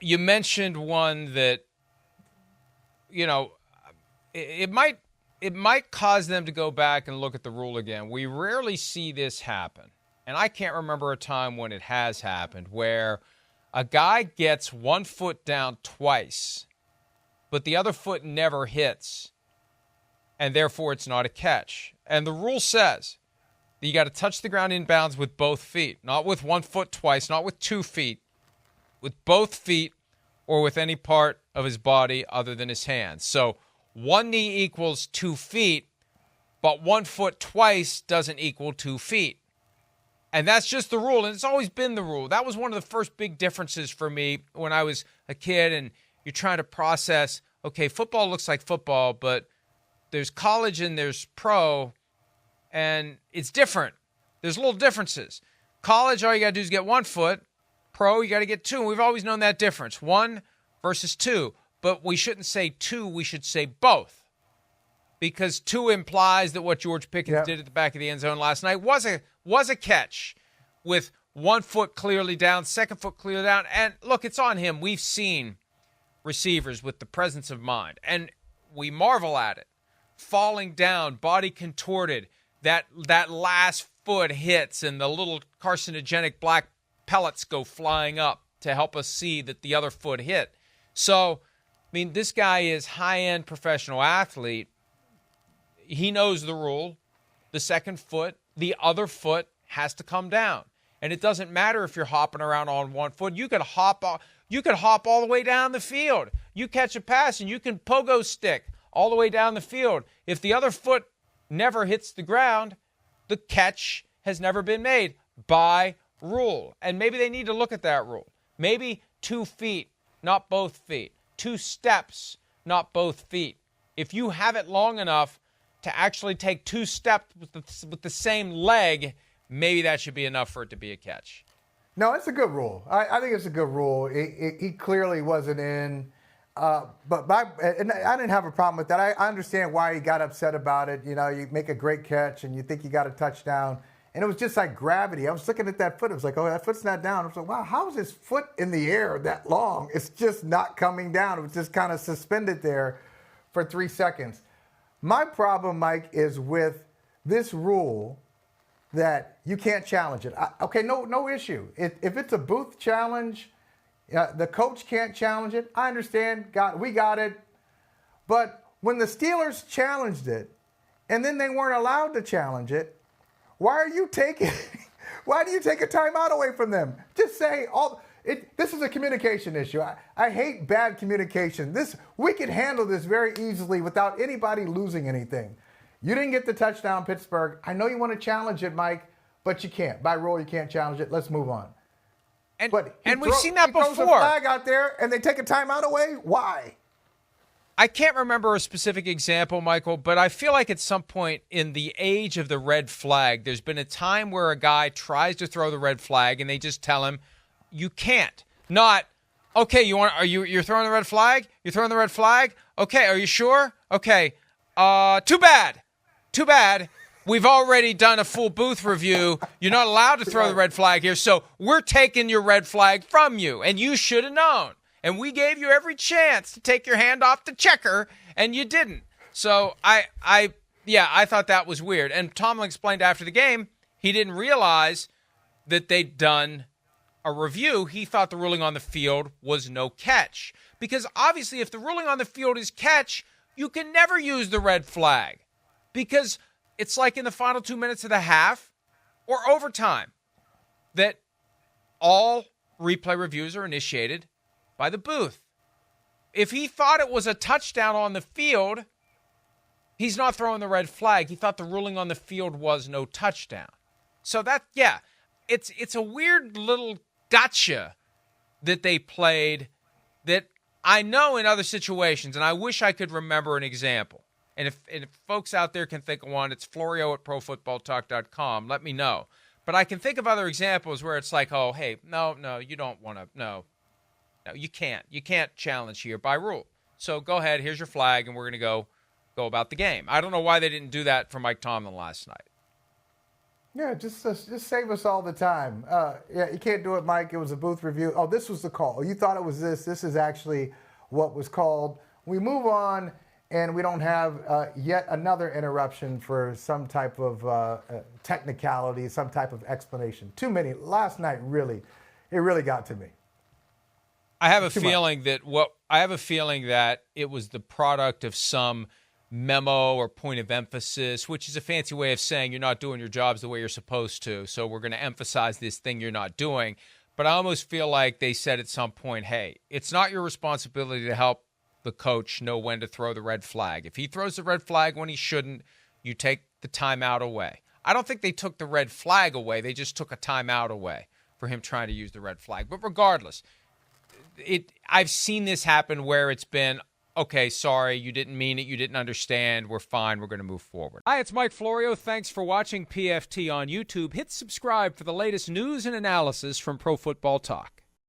You mentioned one that, you know, it might cause them to go back and look at the rule again. We rarely see this happen. And I can't remember a time when it has happened where a guy gets 1 foot down twice, but the other foot never hits, and therefore it's not a catch. And the rule says that you got to touch the ground inbounds with both feet, not with 1 foot twice, not with 2 feet, with both feet or with any part of his body other than his hands. So 1 knee equals 2 feet, but 1 foot twice doesn't equal 2 feet. And that's just the rule, and it's always been the rule. That was one of the first big differences for me when I was a kid, and you're trying to process, okay, football looks like football, but there's college and there's pro, and it's different. There's little differences. College, all you got to do is get 1 foot. Pro, you got to get 2, and we've always known that difference, 1 versus 2. But we shouldn't say 2, we should say both. Because 2 implies that what George Pickens did at the back of the end zone last night was a catch with 1 foot clearly down, 2nd foot clearly down. And look, it's on him. We've seen receivers with the presence of mind, and we marvel at it. Falling down, body contorted, that last foot hits, and the little carcinogenic black pellets go flying up to help us see that the other foot hit. So, I mean, this guy is high-end professional athlete. He knows the rule. The 2nd foot, the other foot has to come down. And it doesn't matter if you're hopping around on 1 foot. You could hop all the way down the field. You catch a pass and you can pogo stick all the way down the field. If the other foot never hits the ground, the catch has never been made by rule. And maybe they need to look at that rule. Maybe 2 feet, not both feet. 2 steps, not both feet. If you have it long enough to actually take 2 steps with the same leg, maybe that should be enough for it to be a catch. No, it's a good rule. I think it's a good rule. He clearly wasn't in. And I didn't have a problem with that. I understand why he got upset about it. You know, you make a great catch and you think you got a touchdown. And it was just like gravity. I was looking at that foot. It was like, oh, that foot's not down. I was like, wow, how is his foot in the air that long? It's just not coming down. It was just kind of suspended there for 3 seconds. My problem, Mike, is with this rule that you can't challenge it. No issue. If it's a booth challenge, the coach can't challenge it. I understand. We got it. But when the Steelers challenged it, and then they weren't allowed to challenge it, why do you take a timeout away from them? Just say this is a communication issue. I hate bad communication. We could handle this very easily without anybody losing anything. You didn't get the touchdown, Pittsburgh. I know you want to challenge it, Mike, but you can't. By rule, you can't challenge it. Let's move on. And we've seen that before. He throws a flag out there, and they take a timeout away? Why? I can't remember a specific example, Michael, but I feel like at some point in the age of the red flag, there's been a time where a guy tries to throw the red flag, and they just tell him, you can't. Not, okay, you're throwing the red flag? You're throwing the red flag? Okay, are you sure? Okay, too bad. We've already done a full booth review. You're not allowed to throw the red flag here, so we're taking your red flag from you, and you should have known. And we gave you every chance to take your hand off the checker, and you didn't. So I thought that was weird. And Tomlin explained after the game, he didn't realize that they'd done a review. He thought the ruling on the field was no catch. Because obviously if the ruling on the field is catch, you can never use the red flag. Because it's like in the final 2 minutes of the half or overtime that all replay reviews are initiated by the booth. If he thought it was a touchdown on the field, he's not throwing the red flag. He thought the ruling on the field was no touchdown. So it's a weird little gotcha that they played that I know in other situations, and I wish I could remember an example. And if folks out there can think of one, it's Florio at ProFootballTalk.com. Let me know. But I can think of other examples where it's like, oh, hey, no, you don't want to, no, you can't. You can't challenge here by rule. So go ahead, here's your flag, and we're going to go about the game. I don't know why they didn't do that for Mike Tomlin last night. Yeah, just save us all the time. Yeah, you can't do it, Mike. It was a booth review. Oh, this was the call. Oh, you thought it was this. This is actually what was called. We move on, and we don't have yet another interruption for some type of technicality, some type of explanation. Too many. Last night, it really got to me. I have a feeling that it was the product of some memo or point of emphasis, which is a fancy way of saying you're not doing your jobs the way you're supposed to. So we're going to emphasize this thing you're not doing. But I almost feel like they said at some point, hey, it's not your responsibility to help the coach know when to throw the red flag. If he throws the red flag when he shouldn't, you take the timeout away. I don't think they took the red flag away. They just took a timeout away for him trying to use the red flag. But regardless, I've seen this happen where it's been, okay, sorry, you didn't mean it, you didn't understand, we're fine, we're going to move forward. Hi, it's Mike Florio. Thanks for watching PFT on YouTube. Hit subscribe for the latest news and analysis from Pro Football Talk.